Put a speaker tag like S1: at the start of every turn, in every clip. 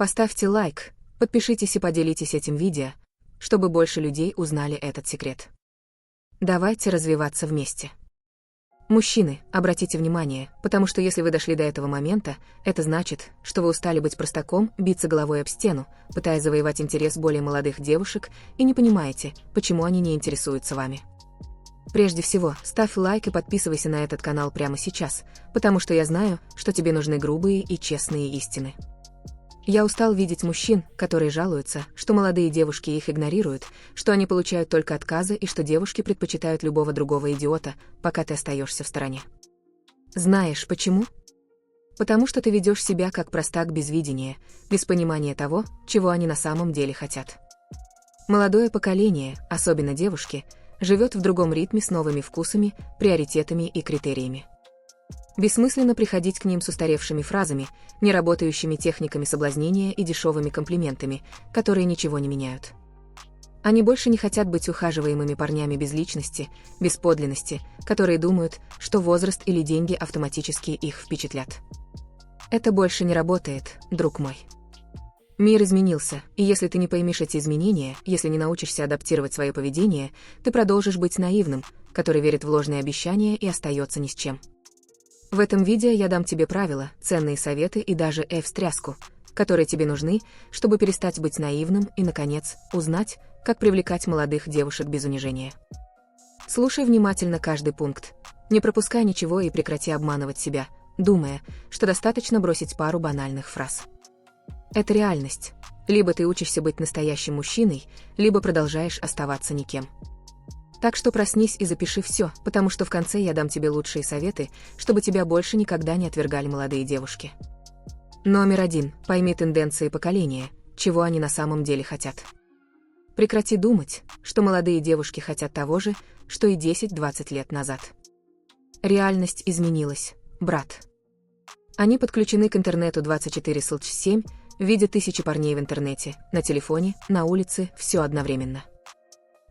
S1: Поставьте лайк, подпишитесь и поделитесь этим видео, чтобы больше людей узнали этот секрет. Давайте развиваться вместе. Мужчины, обратите внимание, потому что если вы дошли до этого момента, это значит, что вы устали быть простаком, биться головой об стену, пытаясь завоевать интерес более молодых девушек, и не понимаете, почему они не интересуются вами. Прежде всего, ставь лайк и подписывайся на этот канал прямо сейчас, потому что я знаю, что тебе нужны грубые и честные истины. Я устал видеть мужчин, которые жалуются, что молодые девушки их игнорируют, что они получают только отказы и что девушки предпочитают любого другого идиота, пока ты остаешься в стороне. Знаешь почему? Потому что ты ведешь себя как простак без видения, без понимания того, чего они на самом деле хотят. Молодое поколение, особенно девушки, живет в другом ритме с новыми вкусами, приоритетами и критериями. Бессмысленно приходить к ним с устаревшими фразами, неработающими техниками соблазнения и дешевыми комплиментами, которые ничего не меняют. Они больше не хотят быть ухаживаемыми парнями без личности, без подлинности, которые думают, что возраст или деньги автоматически их впечатлят. Это больше не работает, друг мой. Мир изменился, и если ты не поймешь эти изменения, если не научишься адаптировать свое поведение, ты продолжишь быть наивным, который верит в ложные обещания и остается ни с чем. В этом видео я дам тебе правила, ценные советы и даже встряску, которые тебе нужны, чтобы перестать быть наивным и, наконец, узнать, как привлекать молодых девушек без унижения. Слушай внимательно каждый пункт. Не пропускай ничего и прекрати обманывать себя, думая, что достаточно бросить пару банальных фраз. Это реальность. Либо ты учишься быть настоящим мужчиной, либо продолжаешь оставаться никем. Так что проснись и запиши все, потому что в конце я дам тебе лучшие советы, чтобы тебя больше никогда не отвергали молодые девушки. Номер 1. Пойми тенденции поколения, чего они на самом деле хотят. Прекрати думать, что молодые девушки хотят того же, что и 10-20 лет назад. Реальность изменилась, брат. Они подключены к интернету 24/7, видят тысячи парней в интернете, на телефоне, на улице, все одновременно.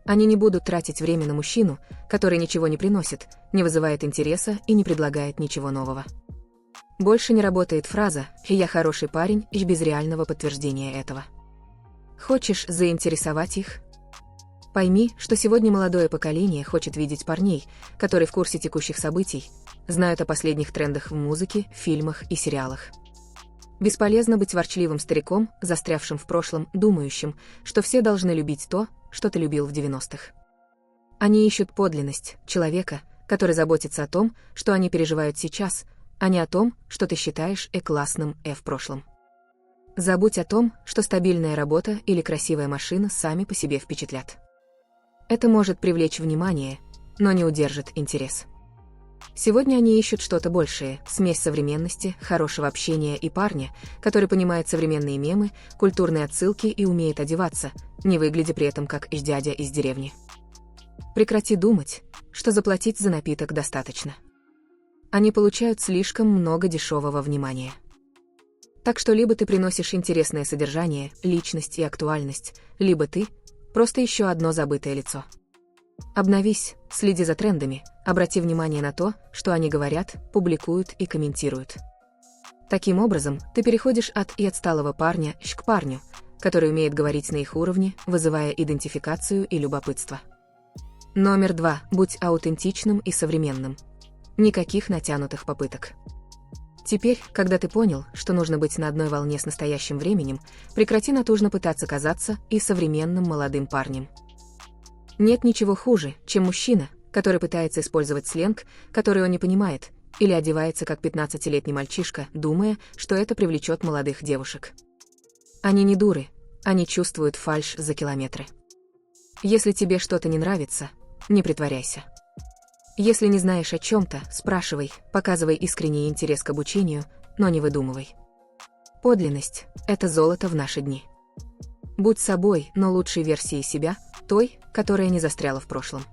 S1: Они не будут тратить время на мужчину, который ничего не приносит, не вызывает интереса и не предлагает ничего нового. Больше не работает фраза «я хороший парень» и без реального подтверждения этого. Хочешь заинтересовать их? Пойми, что сегодня молодое поколение хочет видеть парней, которые в курсе текущих событий, знают о последних трендах в музыке, фильмах и сериалах. Бесполезно быть ворчливым стариком, застрявшим в прошлом, думающим, что все должны любить то, что ты любил в 90-х. Они ищут подлинность, человека, который заботится о том, что они переживают сейчас, а не о том, что ты считаешь классным в прошлом. Забудь о том, что стабильная работа или красивая машина сами по себе впечатлят. Это может привлечь внимание, но не удержит интерес. Сегодня они ищут что-то большее, смесь современности, хорошего общения и парня, который понимает современные мемы, культурные отсылки и умеет одеваться, не выглядя при этом как дядя из деревни. Прекрати думать, что заплатить за напиток достаточно. Они получают слишком много дешевого внимания. Так что либо ты приносишь интересное содержание, личность и актуальность, либо ты – просто еще одно забытое лицо. Обновись, следи за трендами, обрати внимание на то, что они говорят, публикуют и комментируют. Таким образом, ты переходишь от отсталого парня к парню, который умеет говорить на их уровне, вызывая идентификацию и любопытство. Номер 2. Будь аутентичным и современным. Никаких натянутых попыток. Теперь, когда ты понял, что нужно быть на одной волне с настоящим временем, прекрати натужно пытаться казаться и современным молодым парнем. Нет ничего хуже, чем мужчина, который пытается использовать сленг, который он не понимает, или одевается как 15-летний мальчишка, думая, что это привлечет молодых девушек. Они не дуры, они чувствуют фальшь за километры. Если тебе что-то не нравится, не притворяйся. Если не знаешь о чем-то, спрашивай, показывай искренний интерес к обучению, но не выдумывай. Подлинность – это золото в наши дни. Будь собой, но лучшей версией себя, той, которая не застряла в прошлом.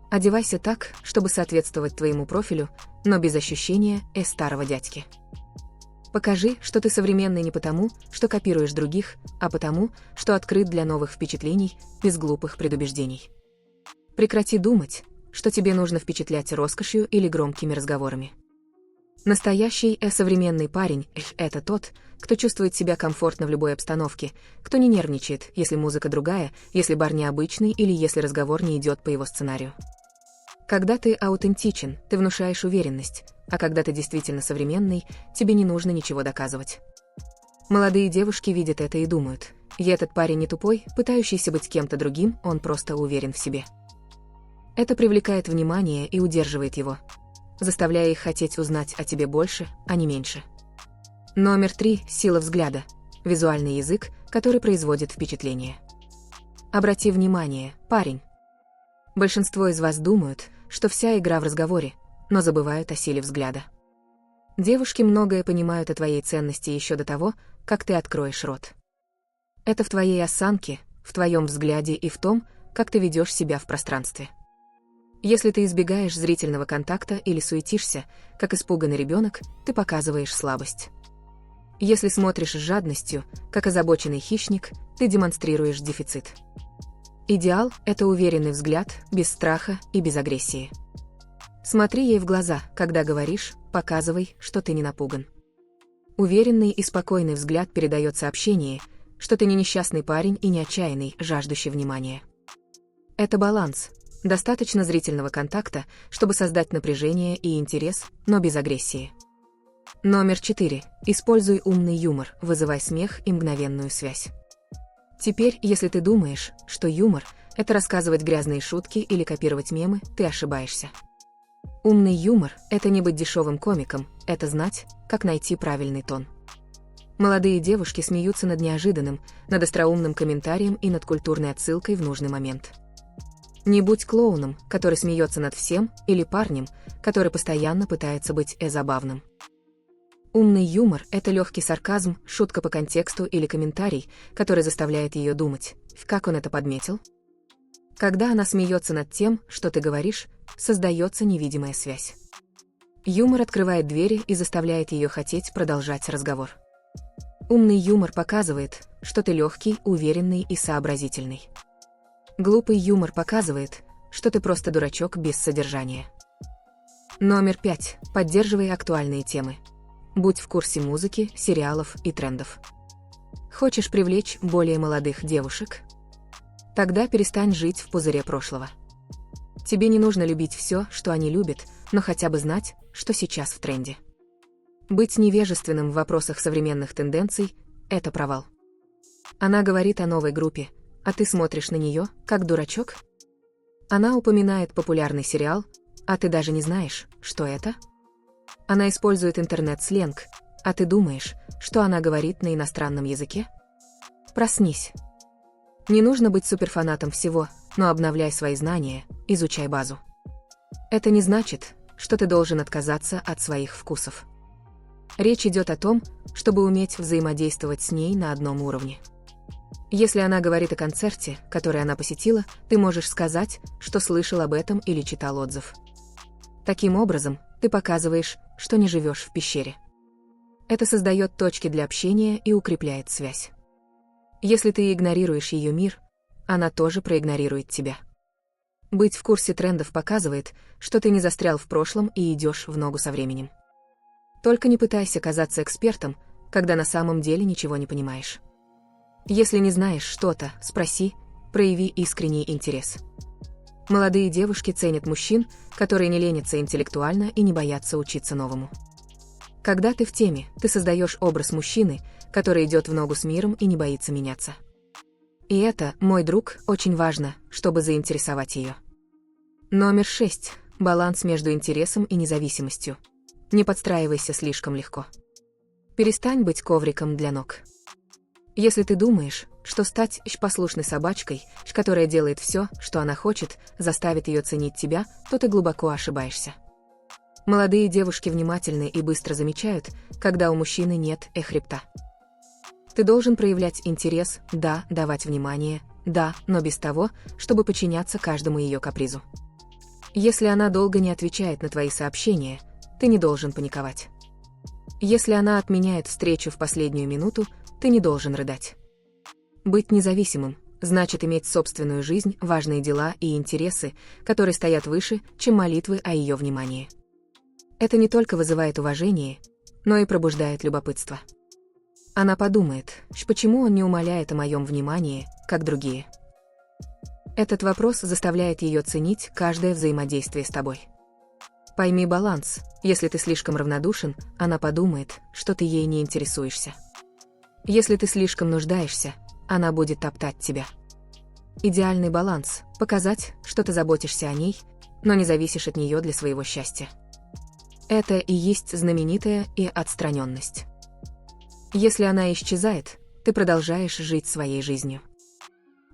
S1: Одевайся так, чтобы соответствовать твоему профилю, но без ощущения старого дядьки. Покажи, что ты современный не потому, что копируешь других, а потому, что открыт для новых впечатлений, без глупых предубеждений. Прекрати думать, что тебе нужно впечатлять роскошью или громкими разговорами. Настоящий современный парень – это тот, кто чувствует себя комфортно в любой обстановке, кто не нервничает, если музыка другая, если бар необычный или если разговор не идет по его сценарию. Когда ты аутентичен, ты внушаешь уверенность, а когда ты действительно современный, тебе не нужно ничего доказывать. Молодые девушки видят это и думают: и этот парень не тупой, пытающийся быть кем-то другим, он просто уверен в себе. Это привлекает внимание и удерживает его, заставляя их хотеть узнать о тебе больше, а не меньше. Номер 3 – сила взгляда. Визуальный язык, который производит впечатление. Обрати внимание, парень. Большинство из вас думают, что вся игра в разговоре, но забывают о силе взгляда. Девушки многое понимают о твоей ценности еще до того, как ты откроешь рот. Это в твоей осанке, в твоем взгляде и в том, как ты ведешь себя в пространстве. Если ты избегаешь зрительного контакта или суетишься, как испуганный ребенок, ты показываешь слабость. Если смотришь с жадностью, как озабоченный хищник, ты демонстрируешь дефицит. Идеал – это уверенный взгляд, без страха и без агрессии. Смотри ей в глаза, когда говоришь, показывай, что ты не напуган. Уверенный и спокойный взгляд передает сообщение, что ты не несчастный парень и не отчаянный, жаждущий внимания. Это баланс. Достаточно зрительного контакта, чтобы создать напряжение и интерес, но без агрессии. Номер 4. Используй умный юмор, вызывай смех и мгновенную связь. Теперь, если ты думаешь, что юмор – это рассказывать грязные шутки или копировать мемы, ты ошибаешься. Умный юмор – это не быть дешевым комиком, это знать, как найти правильный тон. Молодые девушки смеются над неожиданным, над остроумным комментарием и над культурной отсылкой в нужный момент. Не будь клоуном, который смеется над всем, или парнем, который постоянно пытается быть забавным. Умный юмор – это легкий сарказм, шутка по контексту или комментарий, который заставляет ее думать, как он это подметил. Когда она смеется над тем, что ты говоришь, создается невидимая связь. Юмор открывает двери и заставляет ее хотеть продолжать разговор. Умный юмор показывает, что ты легкий, уверенный и сообразительный. Глупый юмор показывает, что ты просто дурачок без содержания. Номер 5. Поддерживай актуальные темы. Будь в курсе музыки, сериалов и трендов. Хочешь привлечь более молодых девушек? Тогда перестань жить в пузыре прошлого. Тебе не нужно любить все, что они любят, но хотя бы знать, что сейчас в тренде. Быть невежественным в вопросах современных тенденций – это провал. Она говорит о новой группе, а ты смотришь на нее, как дурачок? Она упоминает популярный сериал, а ты даже не знаешь, что это? Она использует интернет-сленг, а ты думаешь, что она говорит на иностранном языке? Проснись. Не нужно быть суперфанатом всего, но обновляй свои знания, изучай базу. Это не значит, что ты должен отказаться от своих вкусов. Речь идет о том, чтобы уметь взаимодействовать с ней на одном уровне. Если она говорит о концерте, который она посетила, ты можешь сказать, что слышал об этом или читал отзыв. Таким образом, ты показываешь, что не живешь в пещере. Это создает точки для общения и укрепляет связь. Если ты игнорируешь ее мир, она тоже проигнорирует тебя. Быть в курсе трендов показывает, что ты не застрял в прошлом и идешь в ногу со временем. Только не пытайся казаться экспертом, когда на самом деле ничего не понимаешь. Если не знаешь что-то, спроси, прояви искренний интерес. Молодые девушки ценят мужчин, которые не ленятся интеллектуально и не боятся учиться новому. Когда ты в теме, ты создаешь образ мужчины, который идет в ногу с миром и не боится меняться. И это, мой друг, очень важно, чтобы заинтересовать ее. Номер 6. Баланс между интересом и независимостью. Не подстраивайся слишком легко. Перестань быть ковриком для ног. Если ты думаешь, что стать послушной собачкой, которая делает все, что она хочет, заставит ее ценить тебя, то ты глубоко ошибаешься. Молодые девушки внимательны и быстро замечают, когда у мужчины нет хребта. Ты должен проявлять интерес, да, давать внимание, да, но без того, чтобы подчиняться каждому ее капризу. Если она долго не отвечает на твои сообщения, ты не должен паниковать. Если она отменяет встречу в последнюю минуту, ты не должен рыдать. Быть независимым значит иметь собственную жизнь, важные дела и интересы, которые стоят выше, чем молитвы о ее внимании. Это не только вызывает уважение, но и пробуждает любопытство. Она подумает, почему он не умаляет о моем внимании, как другие. Этот вопрос заставляет ее ценить каждое взаимодействие с тобой. Пойми баланс. Если ты слишком равнодушен, она подумает, что ты ей не интересуешься. Если ты слишком нуждаешься, она будет топтать тебя. Идеальный баланс – показать, что ты заботишься о ней, но не зависишь от нее для своего счастья. Это и есть знаменитая и отстраненность. Если она исчезает, ты продолжаешь жить своей жизнью.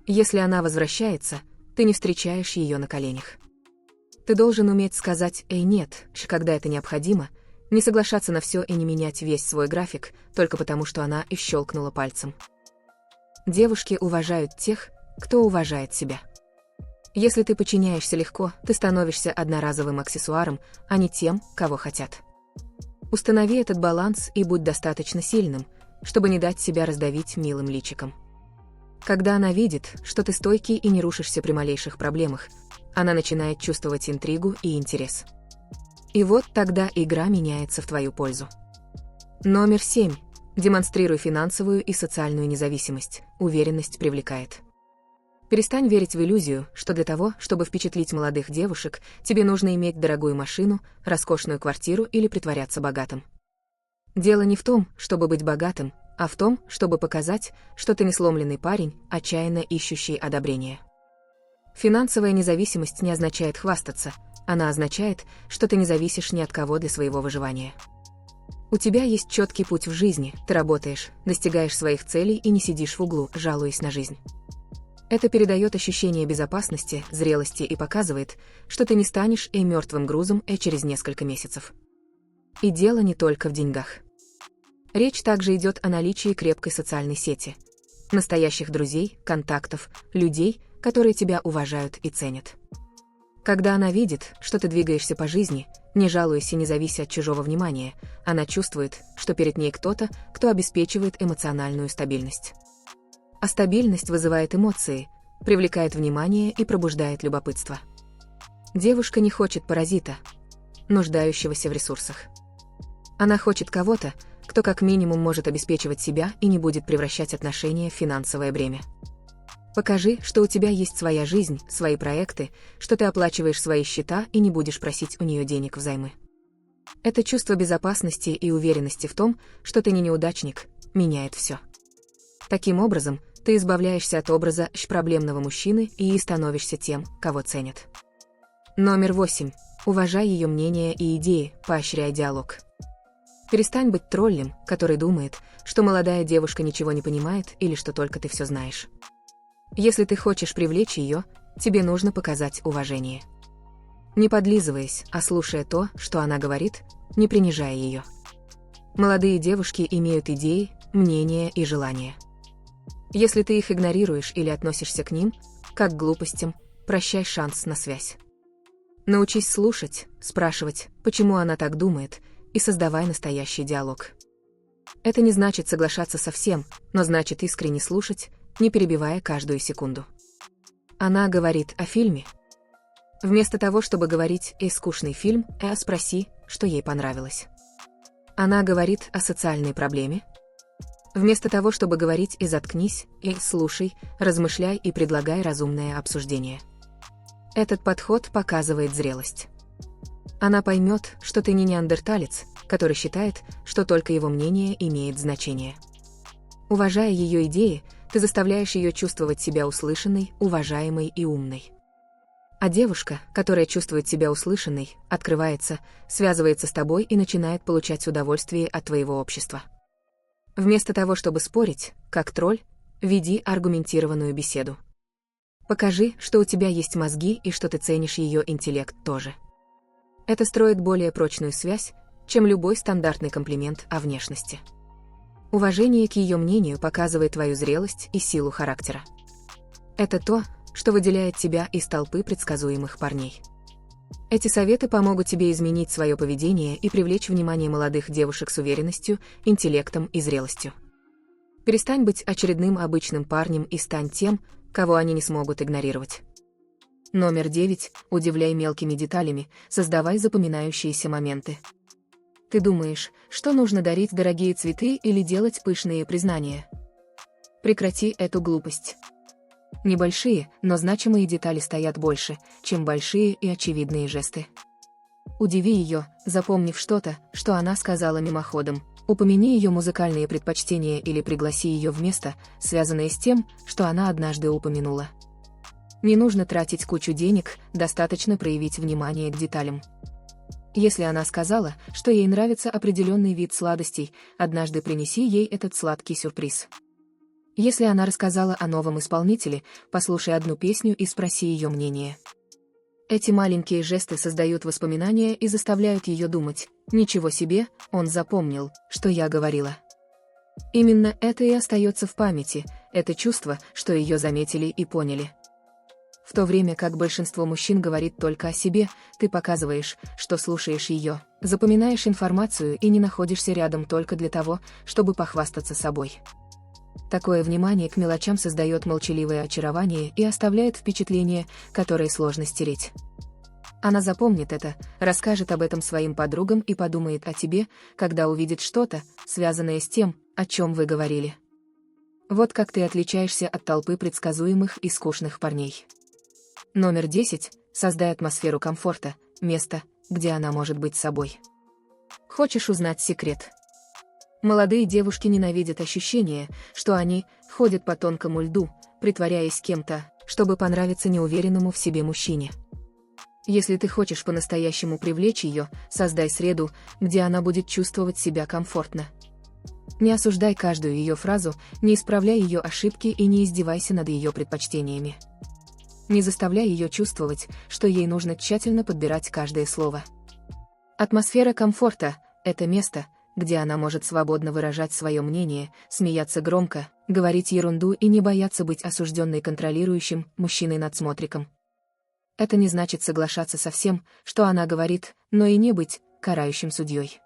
S1: Если она возвращается, ты не встречаешь ее на коленях. Ты должен уметь сказать «эй, нет», когда это необходимо, не соглашаться на все и не менять весь свой график, только потому что она и щелкнула пальцем. Девушки уважают тех, кто уважает себя. Если ты подчиняешься легко, ты становишься одноразовым аксессуаром, а не тем, кого хотят. Установи этот баланс и будь достаточно сильным, чтобы не дать себя раздавить милым личиком. Когда она видит, что ты стойкий и не рушишься при малейших проблемах, она начинает чувствовать интригу и интерес. И вот тогда игра меняется в твою пользу. Номер 7. Демонстрируй финансовую и социальную независимость. Уверенность привлекает. Перестань верить в иллюзию, что для того, чтобы впечатлить молодых девушек, тебе нужно иметь дорогую машину, роскошную квартиру или притворяться богатым. Дело не в том, чтобы быть богатым, а в том, чтобы показать, что ты не сломленный парень, отчаянно ищущий одобрения. Финансовая независимость не означает хвастаться, она означает, что ты не зависишь ни от кого для своего выживания. У тебя есть четкий путь в жизни, ты работаешь, достигаешь своих целей и не сидишь в углу, жалуясь на жизнь. Это передает ощущение безопасности, зрелости и показывает, что ты не станешь мертвым грузом через несколько месяцев. И дело не только в деньгах. Речь также идет о наличии крепкой социальной сети, настоящих друзей, контактов, людей, которые тебя уважают и ценят. Когда она видит, что ты двигаешься по жизни, не жалуясь и не завися от чужого внимания, она чувствует, что перед ней кто-то, кто обеспечивает эмоциональную стабильность. А стабильность вызывает эмоции, привлекает внимание и пробуждает любопытство. Девушка не хочет паразита, нуждающегося в ресурсах. Она хочет кого-то, кто как минимум может обеспечивать себя и не будет превращать отношения в финансовое бремя. Покажи, что у тебя есть своя жизнь, свои проекты, что ты оплачиваешь свои счета и не будешь просить у нее денег взаймы. Это чувство безопасности и уверенности в том, что ты не неудачник, меняет все. Таким образом, ты избавляешься от образа проблемного мужчины и становишься тем, кого ценят. Номер 8. Уважай ее мнение и идеи, поощряй диалог. Перестань быть троллем, который думает, что молодая девушка ничего не понимает или что только ты все знаешь. Если ты хочешь привлечь ее, тебе нужно показать уважение. Не подлизываясь, а слушая то, что она говорит, не принижая ее. Молодые девушки имеют идеи, мнения и желания. Если ты их игнорируешь или относишься к ним, как к глупостям, прощай шанс на связь. Научись слушать, спрашивать, почему она так думает, и создавай настоящий диалог. Это не значит соглашаться со всем, но значит искренне слушать, не перебивая каждую секунду. Она говорит о фильме. Вместо того, чтобы говорить скучный фильм, спроси, что ей понравилось. Она говорит о социальной проблеме. Вместо того, чтобы говорить заткнись, слушай, размышляй и предлагай разумное обсуждение. Этот подход показывает зрелость. Она поймет, что ты не неандерталец, который считает, что только его мнение имеет значение. Уважая ее идеи, ты заставляешь ее чувствовать себя услышанной, уважаемой и умной. А девушка, которая чувствует себя услышанной, открывается, связывается с тобой и начинает получать удовольствие от твоего общества. Вместо того, чтобы спорить, как тролль, веди аргументированную беседу. Покажи, что у тебя есть мозги и что ты ценишь ее интеллект тоже. Это строит более прочную связь, чем любой стандартный комплимент о внешности. Уважение к ее мнению показывает твою зрелость и силу характера. Это то, что выделяет тебя из толпы предсказуемых парней. Эти советы помогут тебе изменить свое поведение и привлечь внимание молодых девушек с уверенностью, интеллектом и зрелостью. Перестань быть очередным обычным парнем и стань тем, кого они не смогут игнорировать. Номер 9. Удивляй мелкими деталями, создавай запоминающиеся моменты. Ты думаешь, что нужно дарить дорогие цветы или делать пышные признания? Прекрати эту глупость. Небольшие, но значимые детали стоят больше, чем большие и очевидные жесты. Удиви ее, запомнив что-то, что она сказала мимоходом. Упомяни ее музыкальные предпочтения или пригласи ее в место, связанное с тем, что она однажды упомянула. Не нужно тратить кучу денег, достаточно проявить внимание к деталям. Если она сказала, что ей нравится определенный вид сладостей, однажды принеси ей этот сладкий сюрприз. Если она рассказала о новом исполнителе, послушай одну песню и спроси ее мнение. Эти маленькие жесты создают воспоминания и заставляют ее думать: «Ничего себе, он запомнил, что я говорила». Именно это и остается в памяти, это чувство, что ее заметили и поняли. В то время как большинство мужчин говорит только о себе, ты показываешь, что слушаешь ее, запоминаешь информацию и не находишься рядом только для того, чтобы похвастаться собой. Такое внимание к мелочам создает молчаливое очарование и оставляет впечатление, которое сложно стереть. Она запомнит это, расскажет об этом своим подругам и подумает о тебе, когда увидит что-то, связанное с тем, о чем вы говорили. Вот как ты отличаешься от толпы предсказуемых и скучных парней. Номер 10. Создай атмосферу комфорта, место, где она может быть собой. Хочешь узнать секрет? Молодые девушки ненавидят ощущение, что они ходят по тонкому льду, притворяясь кем-то, чтобы понравиться неуверенному в себе мужчине. Если ты хочешь по-настоящему привлечь ее, создай среду, где она будет чувствовать себя комфортно. Не осуждай каждую ее фразу, не исправляй ее ошибки и не издевайся над ее предпочтениями. Не заставляй ее чувствовать, что ей нужно тщательно подбирать каждое слово. Атмосфера комфорта – это место, где она может свободно выражать свое мнение, смеяться громко, говорить ерунду и не бояться быть осужденной контролирующим мужчиной-надсмотриком. Это не значит соглашаться со всем, что она говорит, но и не быть карающим судьей.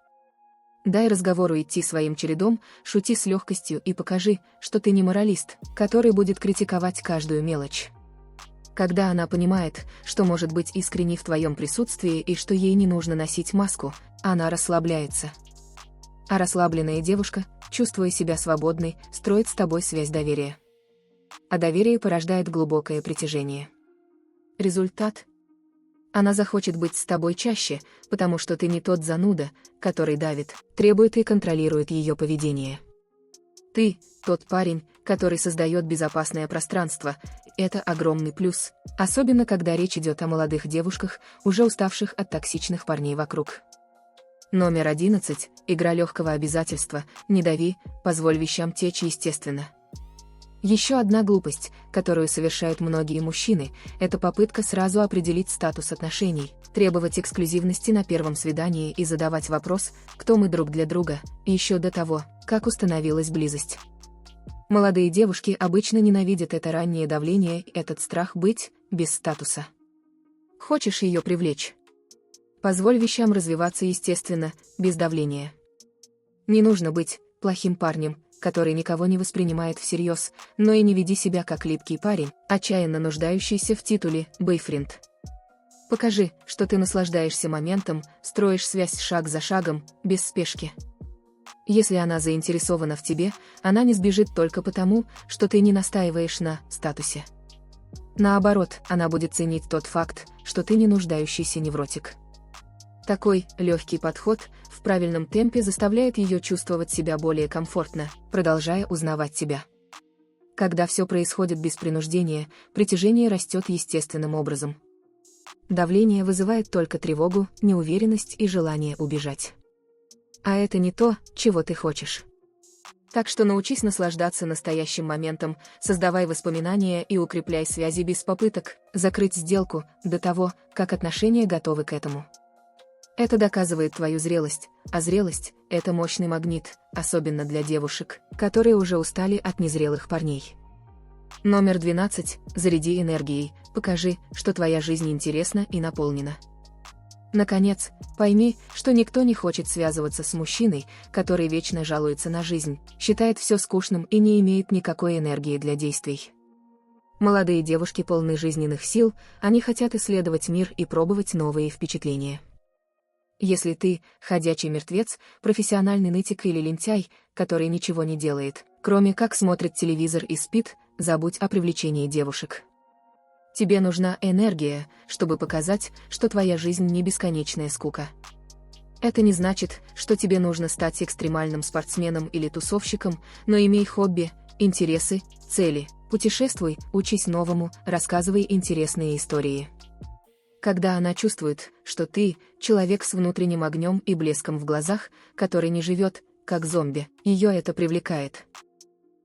S1: Дай разговору идти своим чередом, шути с легкостью и покажи, что ты не моралист, который будет критиковать каждую мелочь. Когда она понимает, что может быть искренней в твоем присутствии и что ей не нужно носить маску, она расслабляется. А расслабленная девушка, чувствуя себя свободной, строит с тобой связь доверия. А доверие порождает глубокое притяжение. Результат? Она захочет быть с тобой чаще, потому что ты не тот зануда, который давит, требует и контролирует ее поведение. Ты – тот парень, который создает безопасное пространство. Это огромный плюс, особенно когда речь идет о молодых девушках, уже уставших от токсичных парней вокруг. Номер 11. Игра легкого обязательства. Не дави, позволь вещам течь естественно. Еще одна глупость, которую совершают многие мужчины, это попытка сразу определить статус отношений, требовать эксклюзивности на первом свидании и задавать вопрос, кто мы друг для друга, еще до того, как установилась близость. Молодые девушки обычно ненавидят это раннее давление и этот страх быть без статуса. Хочешь ее привлечь? Позволь вещам развиваться естественно, без давления. Не нужно быть плохим парнем, который никого не воспринимает всерьез, но и не веди себя как липкий парень, отчаянно нуждающийся в титуле «бойфренд». Покажи, что ты наслаждаешься моментом, строишь связь шаг за шагом, без спешки. Если она заинтересована в тебе, она не сбежит только потому, что ты не настаиваешь на статусе. Наоборот, она будет ценить тот факт, что ты не нуждающийся невротик. Такой легкий подход в правильном темпе заставляет ее чувствовать себя более комфортно, продолжая узнавать тебя. Когда все происходит без принуждения, притяжение растет естественным образом. Давление вызывает только тревогу, неуверенность и желание убежать. А это не то, чего ты хочешь. Так что научись наслаждаться настоящим моментом, создавай воспоминания и укрепляй связи без попыток закрыть сделку до того, как отношения готовы к этому. Это доказывает твою зрелость, а зрелость – это мощный магнит, особенно для девушек, которые уже устали от незрелых парней. Номер 12. Заряди энергией, покажи, что твоя жизнь интересна и наполнена. Наконец, пойми, что никто не хочет связываться с мужчиной, который вечно жалуется на жизнь, считает все скучным и не имеет никакой энергии для действий. Молодые девушки полны жизненных сил, они хотят исследовать мир и пробовать новые впечатления. Если ты — ходячий мертвец, профессиональный нытик или лентяй, который ничего не делает, кроме как смотрит телевизор и спит, забудь о привлечении девушек. Тебе нужна энергия, чтобы показать, что твоя жизнь не бесконечная скука. Это не значит, что тебе нужно стать экстремальным спортсменом или тусовщиком, но имей хобби, интересы, цели, путешествуй, учись новому, рассказывай интересные истории. Когда она чувствует, что ты — человек с внутренним огнем и блеском в глазах, который не живет, как зомби, ее это привлекает.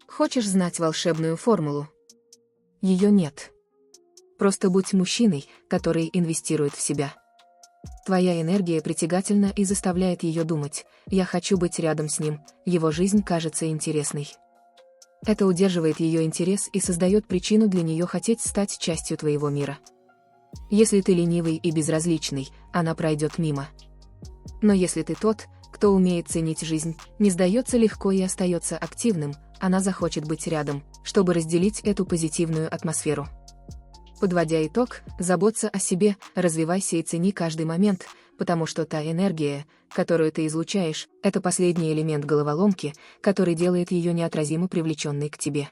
S1: Хочешь знать волшебную формулу? Ее нет. Просто будь мужчиной, который инвестирует в себя. Твоя энергия притягательна и заставляет ее думать: «Я хочу быть рядом с ним, его жизнь кажется интересной». Это удерживает ее интерес и создает причину для нее хотеть стать частью твоего мира. Если ты ленивый и безразличный, она пройдет мимо. Но если ты тот, кто умеет ценить жизнь, не сдается легко и остается активным, она захочет быть рядом, чтобы разделить эту позитивную атмосферу. Подводя итог, заботься о себе, развивайся и цени каждый момент, потому что та энергия, которую ты излучаешь, это последний элемент головоломки, который делает ее неотразимо привлеченной к тебе.